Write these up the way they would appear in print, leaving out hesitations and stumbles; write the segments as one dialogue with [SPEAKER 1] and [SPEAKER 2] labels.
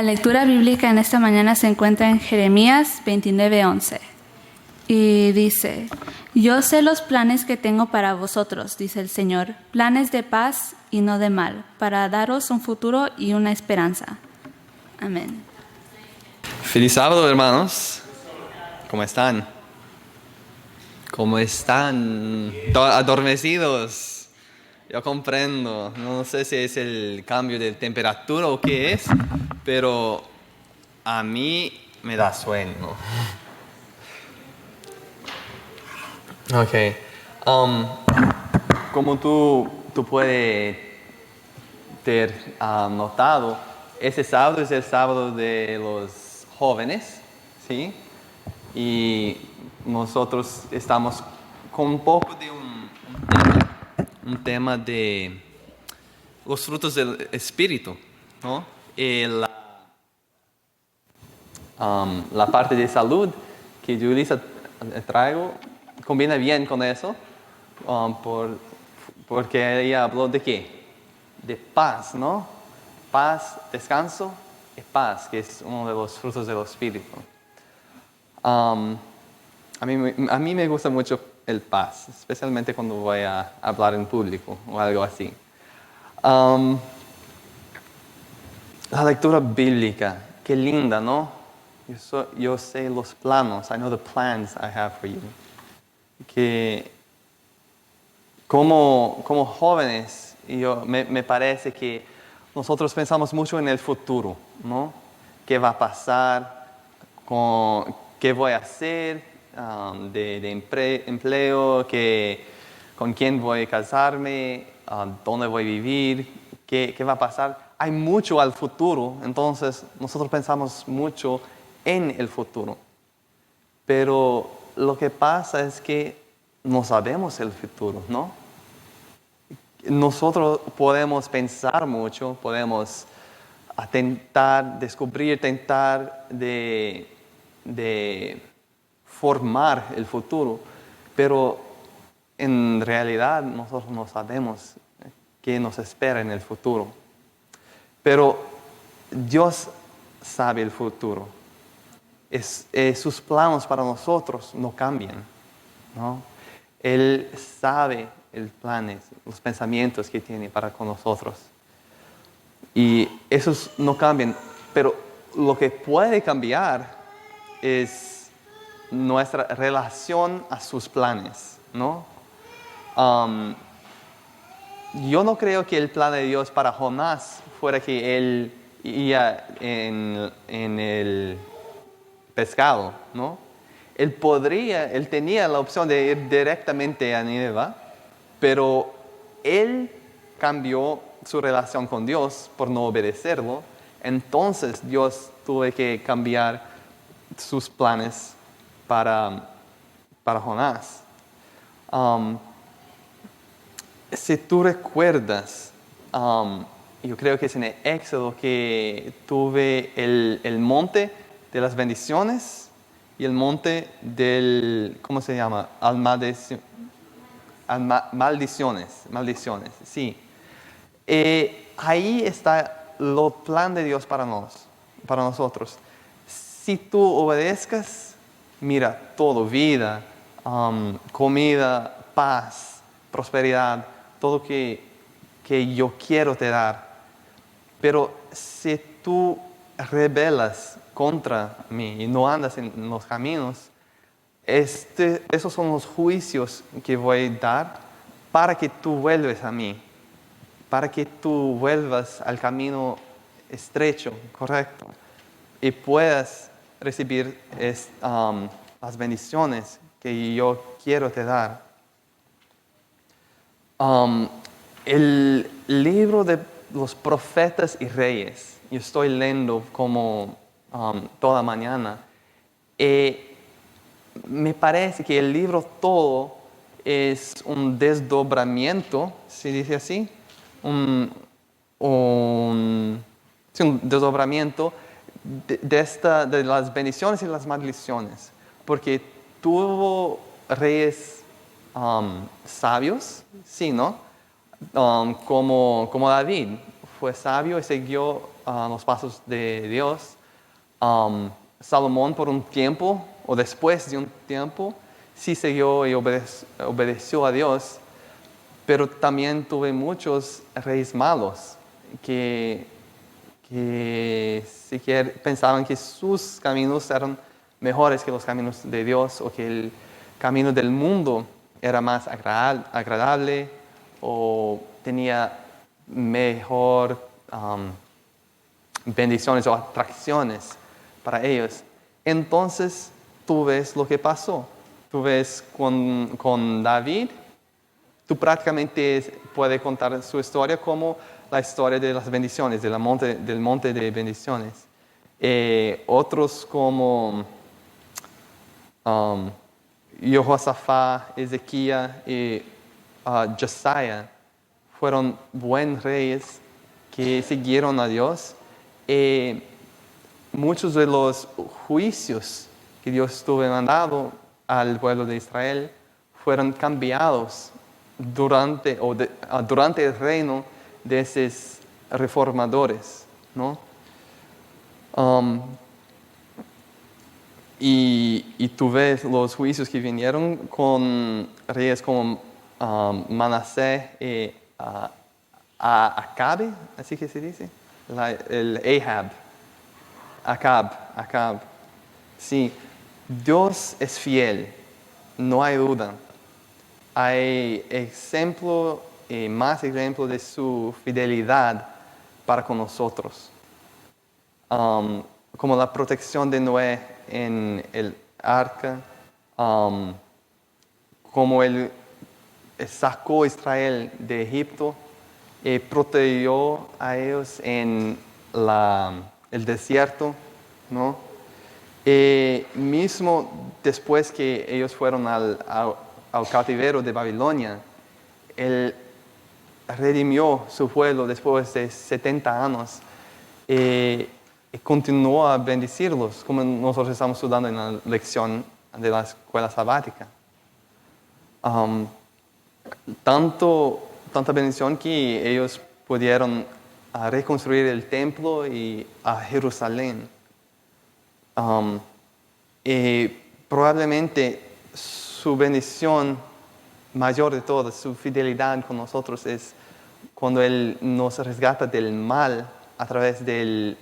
[SPEAKER 1] La lectura bíblica en esta mañana se encuentra en Jeremías 29:11 y dice: Yo sé los planes que tengo para vosotros, dice el Señor, planes de paz y no de mal, para daros un futuro y una esperanza. Amén.
[SPEAKER 2] Feliz sábado, hermanos. ¿Cómo están? ¿Cómo están? Adormecidos. Yo comprendo. No sé si es el cambio de temperatura o qué es, pero a mí me da sueño. Ok. Como tú puedes ter notado, ese sábado es el sábado de los jóvenes, ¿sí? Y nosotros estamos con un poco de un tema de los frutos del Espíritu, ¿no? Y la parte de salud que Julissa traigo combina bien con eso, porque ella habló de qué? De paz, ¿no? Paz, descanso y paz, que es uno de los frutos del Espíritu. A mí me gusta mucho el paz, especialmente cuando voy a hablar en público o algo así. La lectura bíblica, qué linda, ¿no? Yo sé los planos, I know the plans I have for you. Que como jóvenes, me parece que nosotros pensamos mucho en el futuro, ¿no? ¿Qué va a pasar? ¿Qué voy a hacer? De empleo, con quién voy a casarme, dónde voy a vivir, qué va a pasar. Hay mucho al futuro, entonces nosotros pensamos mucho en el futuro. Pero lo que pasa es que no sabemos el futuro, ¿no? Nosotros podemos pensar mucho, podemos tentar descubrir, tentar de formar el futuro, pero en realidad nosotros no sabemos qué nos espera en el futuro. Pero Dios sabe el futuro. Sus planos para nosotros no cambian, ¿no? Él sabe los planes, los pensamientos que tiene para con nosotros. Y esos no cambian, pero lo que puede cambiar es nuestra relación a sus planes, ¿no? Yo no creo que el plan de Dios para Jonás fuera que él iba en el pescado, ¿no? Él tenía la opción de ir directamente a Nínive, pero él cambió su relación con Dios por no obedecerlo. Entonces Dios tuvo que cambiar sus planes para Jonás. Si tú recuerdas, yo creo que es en el Éxodo que tuve el monte de las bendiciones y el monte del, ¿cómo se llama? Maldiciones, sí. Ahí está lo plan de Dios para nosotros. Si tú obedezcas, mira, todo, vida, comida, paz, prosperidad, todo que yo quiero te dar. Pero si tú rebelas contra mí y no andas en los caminos, esos son los juicios que voy a dar para que tú vuelves a mí, para que tú vuelvas al camino estrecho, correcto, y puedas recibir las bendiciones que yo quiero te dar. El libro de los profetas y reyes, yo estoy leyendo como toda mañana. Me parece que el libro todo es un desdobramiento, ¿se dice así? Un desdobramiento de las bendiciones y las maldiciones, porque tuvo reyes sabios, sí, ¿no? Como David fue sabio y siguió los pasos de Dios. Salomón por un tiempo, o después de un tiempo, sí siguió y obedeció a Dios, pero también tuve muchos reyes malos que siquiera pensaban que sus caminos eran mejores que los caminos de Dios, o que el camino del mundo era más agradable o tenía mejor bendiciones o atracciones para ellos. Entonces tú ves lo que pasó. Tú ves con David, tú prácticamente puedes contar su historia como la historia de las bendiciones, del monte de bendiciones. Otros como Jehoshaphat, Ezequías y Josiah fueron buenos reyes que siguieron a Dios. Muchos de los juicios que Dios tuvo mandado al pueblo de Israel fueron cambiados durante el reino de esos reformadores, ¿no? Y tú ves los juicios que vinieron con reyes como Manasés y Acabe, así que se dice, el Acab. Sí, Dios es fiel, no hay duda. Hay ejemplo y más ejemplo de su fidelidad para con nosotros. Como la protección de Noé en el arca, como él sacó a Israel de Egipto y protegió a ellos en el desierto, ¿no? Y mismo después que ellos fueron al cautiverio de Babilonia, él redimió su pueblo después de 70 años y continuó a bendecirlos, como nosotros estamos estudiando en la lección de la escuela sabática. Tanta bendición que ellos pudieron reconstruir el templo y a Jerusalén. Y probablemente su bendición mayor de todas, su fidelidad con nosotros, es cuando Él nos rescata del mal a través del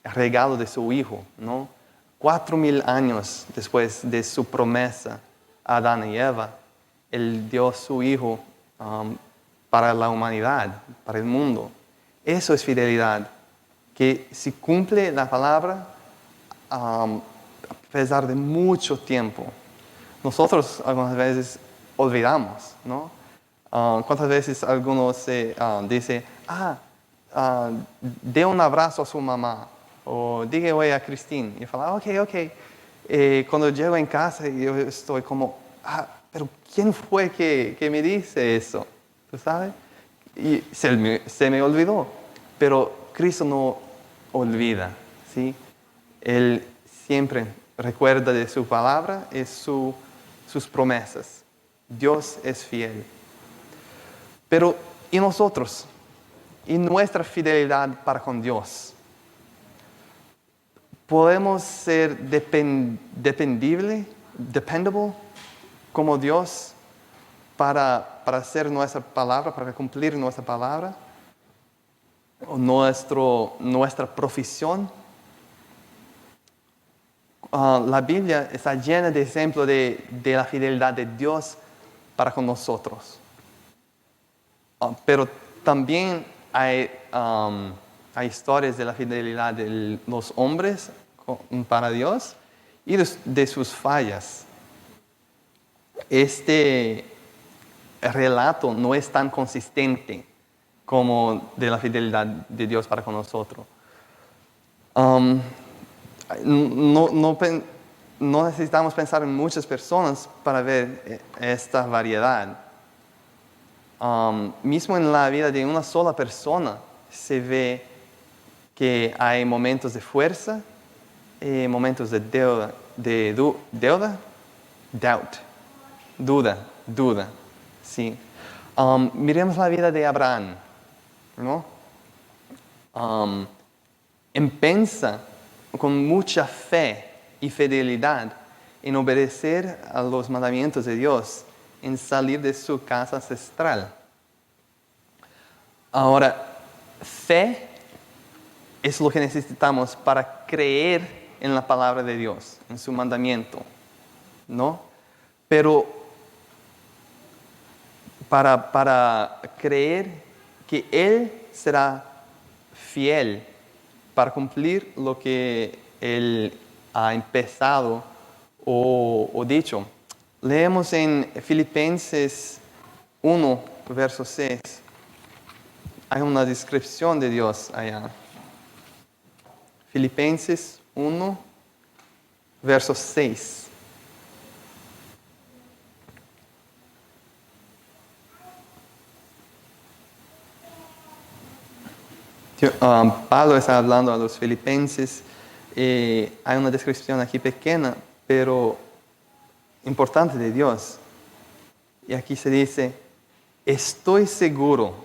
[SPEAKER 2] regalo de su Hijo, ¿no? 4,000 años después de su promesa a Adán y Eva, Él dio su Hijo para la humanidad, para el mundo. Eso es fidelidad, que si cumple la palabra a pesar de mucho tiempo. Nosotros algunas veces olvidamos, ¿no? ¿Cuántas veces algunos dicen, dé un abrazo a su mamá, o diga hoy a Cristín? Y fala, ok. Cuando llego en casa, yo estoy como, pero ¿quién fue que me dice eso? ¿Tú sabes? Y se me olvidó. Pero Cristo no olvida, ¿sí? Él siempre recuerda de su palabra y sus promesas. Dios es fiel. Pero, ¿y nosotros? ¿Y nuestra fidelidad para con Dios? ¿Podemos ser dependable como Dios para hacer nuestra palabra, para cumplir nuestra palabra? ¿O nuestra profesión? La Biblia está llena de ejemplos de la fidelidad de Dios para con nosotros. Pero también hay historias de la fidelidad de los hombres para Dios y de sus fallas. Este relato no es tan consistente como de la fidelidad de Dios para con nosotros. No necesitamos pensar en muchas personas para ver esta variedad. Mismo en la vida de una sola persona se ve que hay momentos de fuerza y momentos de duda, sí. Miremos la vida de Abraham. ¿no? Empieza con mucha fe y fidelidad en obedecer a los mandamientos de Dios, en salir de su casa ancestral. Ahora, fe es lo que necesitamos para creer en la palabra de Dios, en su mandamiento, ¿no? Pero para creer que Él será fiel para cumplir lo que Él ha empezado o dicho. Leemos en Filipenses 1, verso 6. Hay una descripción de Dios allá. Filipenses 1, verso 6. Pablo está hablando a los filipenses. Hay una descripción aquí pequeña, pero importante de Dios. Y aquí se dice, estoy seguro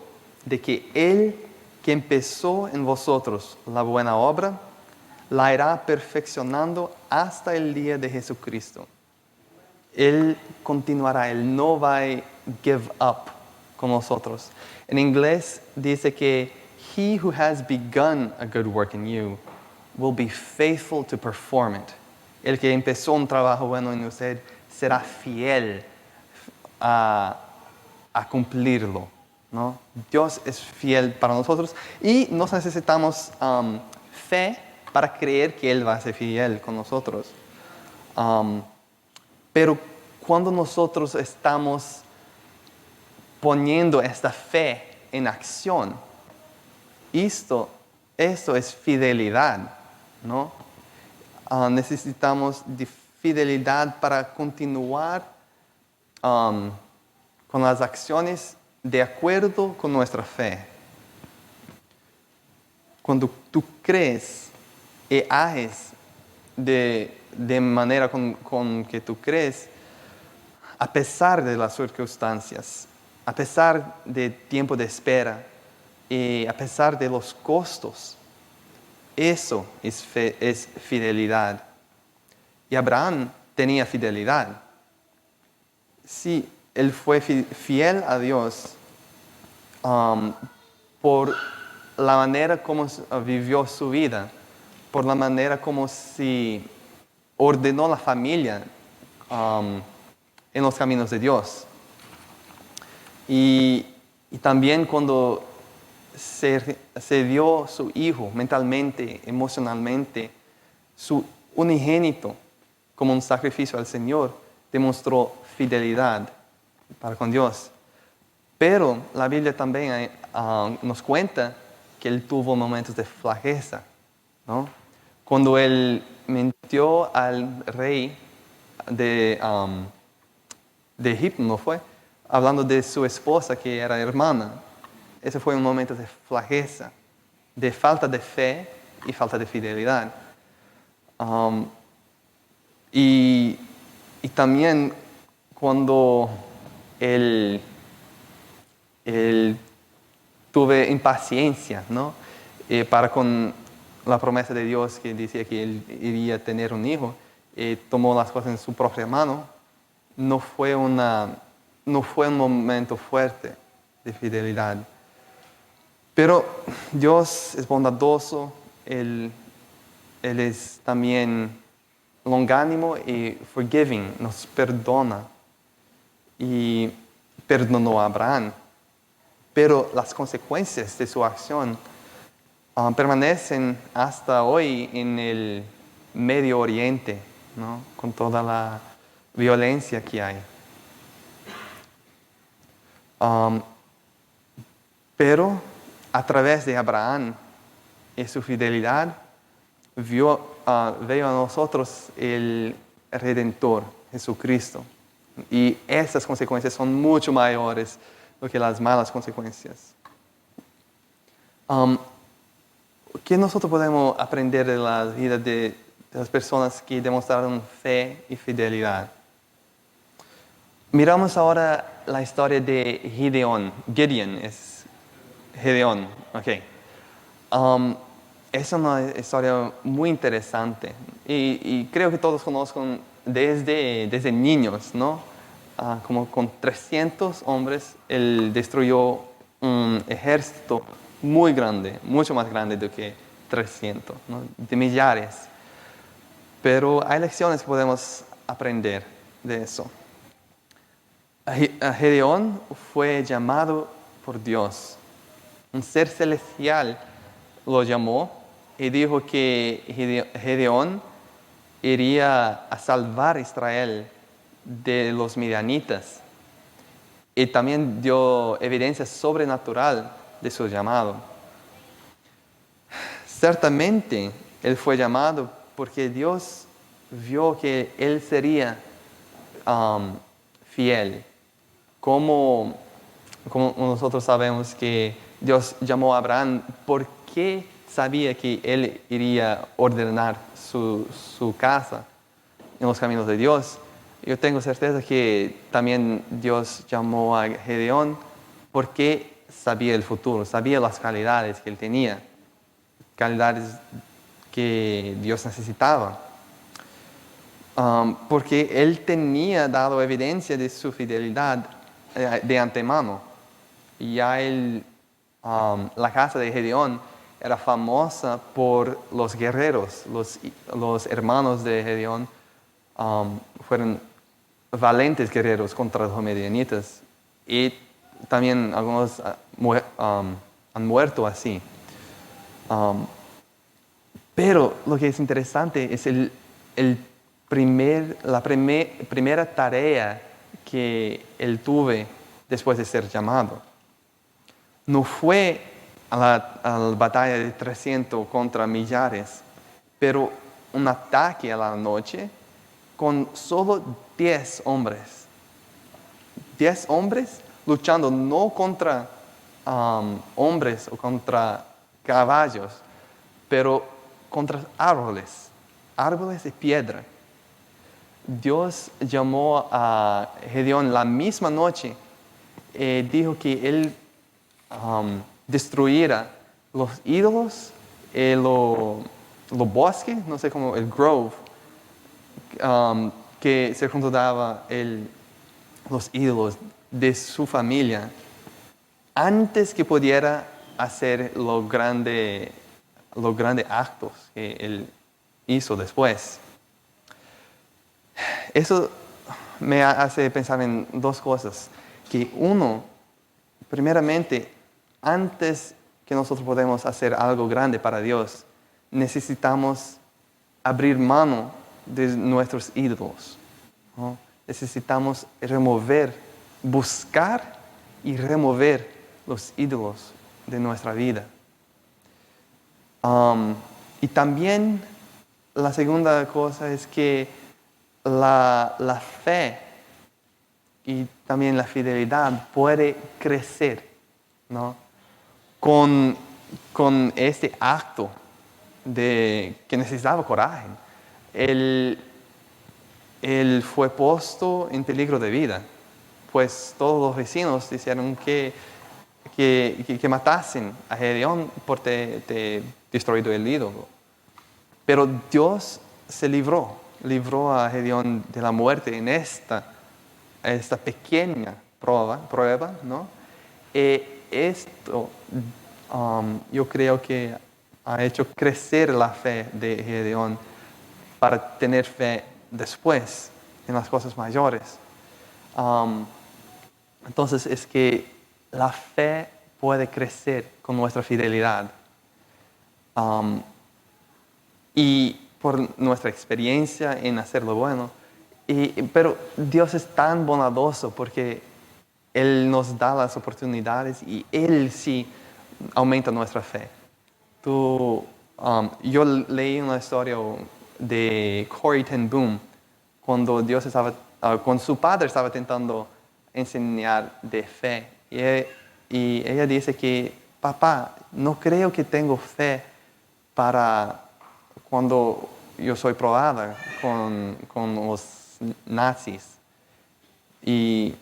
[SPEAKER 2] de que Él que empezó en vosotros la buena obra, la irá perfeccionando hasta el día de Jesucristo. Él continuará, Él no va a give up con nosotros. En inglés dice que He who has begun a good work in you will be faithful to perform it. El que empezó un trabajo bueno en usted será fiel a cumplirlo, ¿no? Dios es fiel para nosotros y nos necesitamos fe para creer que Él va a ser fiel con nosotros. Pero cuando nosotros estamos poniendo esta fe en acción, esto es fidelidad, ¿no? Necesitamos de fidelidad para continuar con las acciones de acuerdo con nuestra fe. Cuando tú crees y haces de manera con que tú crees, a pesar de las circunstancias, a pesar del tiempo de espera y a pesar de los costos, eso es fidelidad. Y Abraham tenía fidelidad. Sí, él fue fiel a Dios por la manera como vivió su vida, por la manera como se ordenó la familia en los caminos de Dios. Y también cuando se dio su hijo mentalmente, emocionalmente, su unigénito como un sacrificio al Señor, demostró fidelidad para con Dios. Pero la Biblia también nos cuenta que él tuvo momentos de flaqueza, ¿no? Cuando él mintió al rey de Egipto, ¿no fue? Hablando de su esposa que era hermana. Ese fue un momento de flaqueza, de falta de fe y falta de fidelidad. Y también cuando él tuve impaciencia, ¿no? Para con la promesa de Dios que decía que él iría a tener un hijo, tomó las cosas en su propia mano. No fue un momento fuerte de fidelidad. Pero Dios es bondadoso, Él es también longánimo y forgiving, nos perdona. Y perdonó a Abraham. Pero las consecuencias de su acción permanecen hasta hoy en el Medio Oriente, ¿no? Con toda la violencia que hay. Pero a través de Abraham y su fidelidad, veo a nosotros el Redentor, Jesucristo. Y esas consecuencias son mucho mayores do que las malas consecuencias. ¿Qué nosotros podemos aprender de la vida de las personas que demostraron fe y fidelidad? Miramos ahora la historia de Gideon. Gedeón, ok. Es una historia muy interesante y creo que todos conocen desde niños, ¿no? Como con 300 hombres, él destruyó un ejército muy grande, mucho más grande de que 300, ¿no? De millares. Pero hay lecciones que podemos aprender de eso. Gedeón fue llamado por Dios. Un ser celestial lo llamó y dijo que Gedeón iría a salvar a Israel de los midianitas. Y también dio evidencia sobrenatural de su llamado. Ciertamente, él fue llamado porque Dios vio que él sería fiel. Como nosotros sabemos que Dios llamó a Abraham porque sabía que él iría a ordenar su casa en los caminos de Dios. Yo tengo certeza que también Dios llamó a Gedeón porque sabía el futuro, sabía las calidades que él tenía, calidades que Dios necesitaba. Porque él tenía dado evidencia de su fidelidad de antemano. Ya la casa de Gedeón era famosa por los guerreros, los hermanos de Gedeón fueron valientes guerreros contra los medianitas y también algunos han muerto así. Pero lo que es interesante es la primera tarea que él tuvo después de ser llamado. No fue a la batalla de 300 contra millares, pero un ataque a la noche con solo 10 hombres. 10 hombres luchando no contra hombres o contra caballos, pero contra árboles y piedra. Dios llamó a Gedeón la misma noche y dijo que él destruyera los ídolos, los bosques, no sé cómo, el grove, que se juntaba los ídolos de su familia antes que pudiera hacer los grandes actos que él hizo después. Eso me hace pensar en dos cosas. Que uno, primeramente, antes que nosotros podamos hacer algo grande para Dios, necesitamos abrir mano de nuestros ídolos, ¿no? Necesitamos buscar y remover los ídolos de nuestra vida. Y también la segunda cosa es que la fe y también la fidelidad puede crecer, ¿no? Con este acto que necesitaba coraje. Él fue puesto en peligro de vida, pues todos los vecinos dijeron que matasen a Gedeón por te destruido el ídolo. Pero Dios se libró a Gedeón de la muerte en esta pequeña prueba, ¿no? Esto yo creo que ha hecho crecer la fe de Gedeón para tener fe después en las cosas mayores. Entonces es que la fe puede crecer con nuestra fidelidad. Y por nuestra experiencia en hacer lo bueno. Pero Dios es tan bondadoso porque Él nos da las oportunidades y Él sí aumenta nuestra fe. Yo leí una historia de Corrie ten Boom cuando cuando su padre estaba intentando enseñar de fe. Y ella dice que, papá, no creo que tengo fe para cuando yo soy probada con los nazis. Y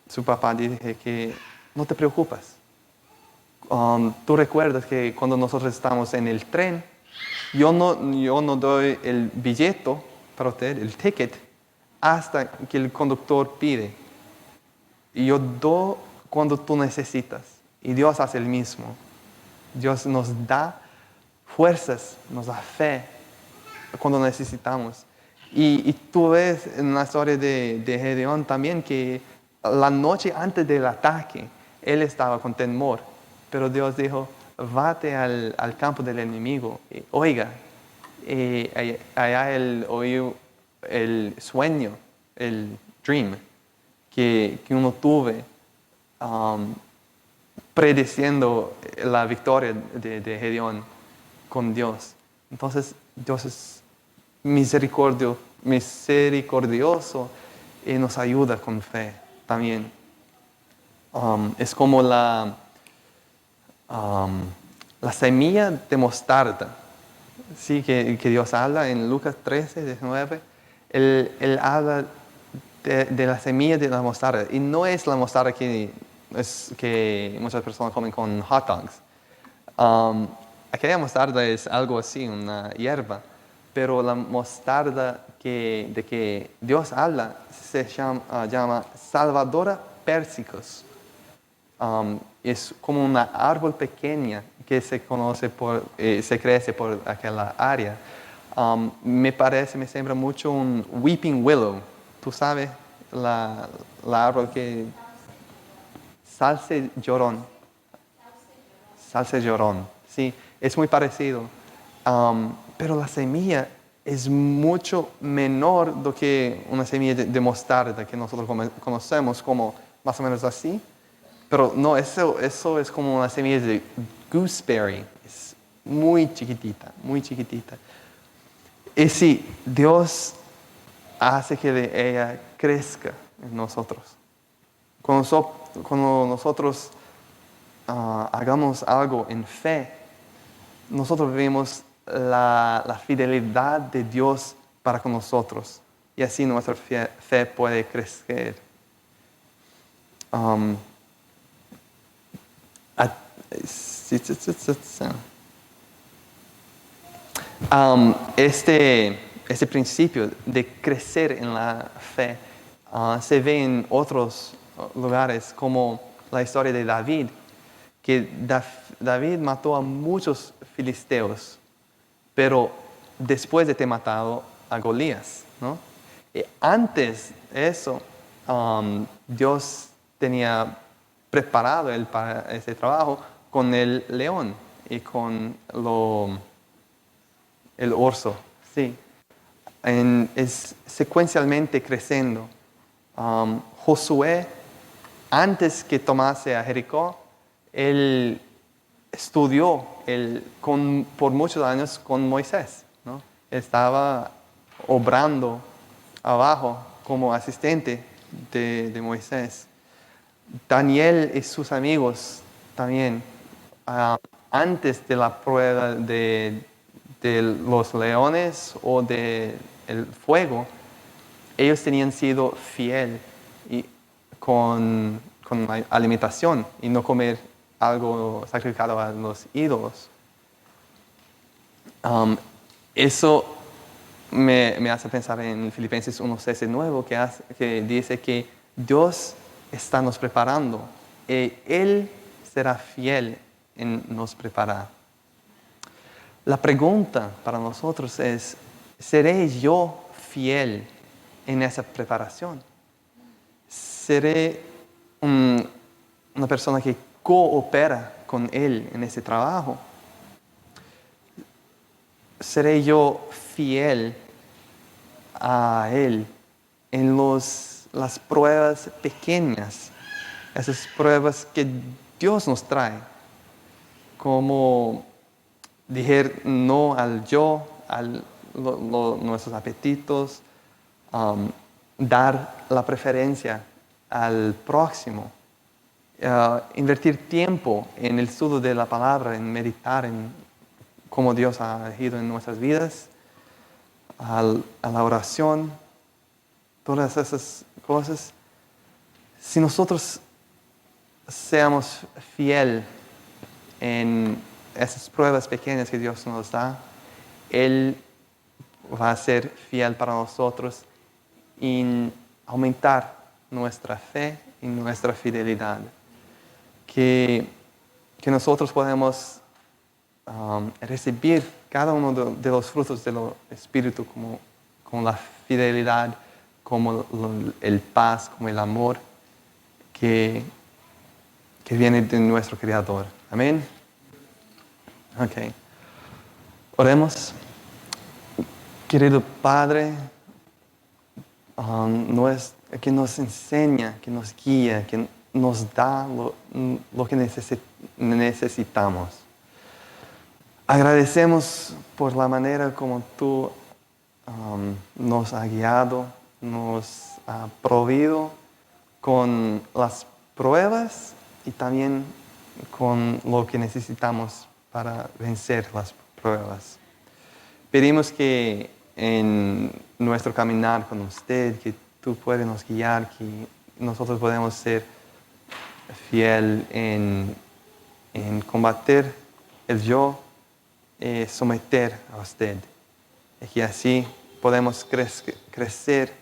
[SPEAKER 2] su papá dice que no te preocupes. Tú recuerdas que cuando nosotros estamos en el tren, yo no doy el billete para usted, el ticket, hasta que el conductor pide. Y yo doy cuando tú necesitas. Y Dios hace el mismo. Dios nos da fuerzas, nos da fe cuando necesitamos. Y tú ves en la historia de Gedeón también que la noche antes del ataque, él estaba con temor. Pero Dios dijo, vate al campo del enemigo. Y, oiga, allá él oyó el sueño, el dream que uno tuve prediciendo la victoria de Gedeón con Dios. Entonces, Dios es misericordioso y nos ayuda con fe también. Es como la semilla de mostarda, sí, que Dios habla en Lucas 13, 19. Él habla de la semilla de la mostarda. Y no es la mostarda que muchas personas comen con hot dogs. Aquella mostarda es algo así, una hierba. Pero la mostarda de que Dios habla se llama Salvadora persicus. Es como una árbol pequeña que se crece por aquella área. Me sembra mucho un weeping willow. ¿Tú sabes la árbol que... Salce llorón, sí, es muy parecido. Pero la semilla es mucho menor do que una semilla de mostarda que nosotros conocemos como más o menos así. Pero no, eso es como una semilla de gooseberry. Es muy chiquitita, muy chiquitita. Y sí, Dios hace que ella crezca en nosotros. Cuando nosotros hagamos algo en fe, nosotros vemos la fidelidad de Dios para con nosotros. Y así nuestra fe puede crecer. Este principio de crecer en la fe se ve en otros lugares, como la historia de David, que David mató a muchos filisteos, pero después de ter matado a Goliat, ¿no? Y antes de eso, Dios tenía preparado él para ese trabajo con el león y con el oso, sí. Es secuencialmente creciendo. Josué, antes que tomase a Jericó, él estudió por muchos años con Moisés, ¿no? Estaba obrando abajo como asistente de Moisés. Daniel y sus amigos también, antes de la prueba de los leones o del fuego, ellos tenían sido fiel con la alimentación y no comer algo sacrificado a los ídolos. Eso me hace pensar en Filipenses 1:6 nuevo, que dice que Dios está nos preparando y Él será fiel en nos preparar. La pregunta para nosotros es, ¿seré yo fiel en esa preparación? ¿Seré una persona que coopera con Él en ese trabajo? ¿Seré yo fiel a Él en las pruebas pequeñas? Esas pruebas que Dios nos trae. Como decir no al yo, a nuestros apetitos, dar la preferencia al próximo, invertir tiempo en el estudio de la palabra, en meditar en cómo Dios ha agido en nuestras vidas, a la oración, todas esas cosas. Si nosotros seamos fiel en esas pruebas pequeñas que Dios nos da, Él va a ser fiel para nosotros en aumentar nuestra fe y nuestra fidelidad. Que nosotros podemos recibir cada uno de los frutos del Espíritu como la fidelidad, como el paz, como el amor que viene de nuestro Creador. Amén. Ok. Oremos. Querido Padre, que nos enseña, que nos guía, que nos da lo que necesitamos. Agradecemos por la manera como tú nos has guiado, nos has proveído con las pruebas y también con lo que necesitamos para vencer las pruebas. Pedimos que en nuestro caminar con usted, que tú puedas nos guiar, que nosotros podemos ser fiel en combatir el yo, someter a usted. Y que así podemos crecer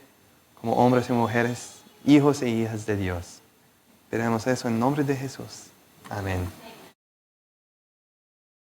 [SPEAKER 2] como hombres y mujeres, hijos e hijas de Dios. Pedimos eso en nombre de Jesús. Amén.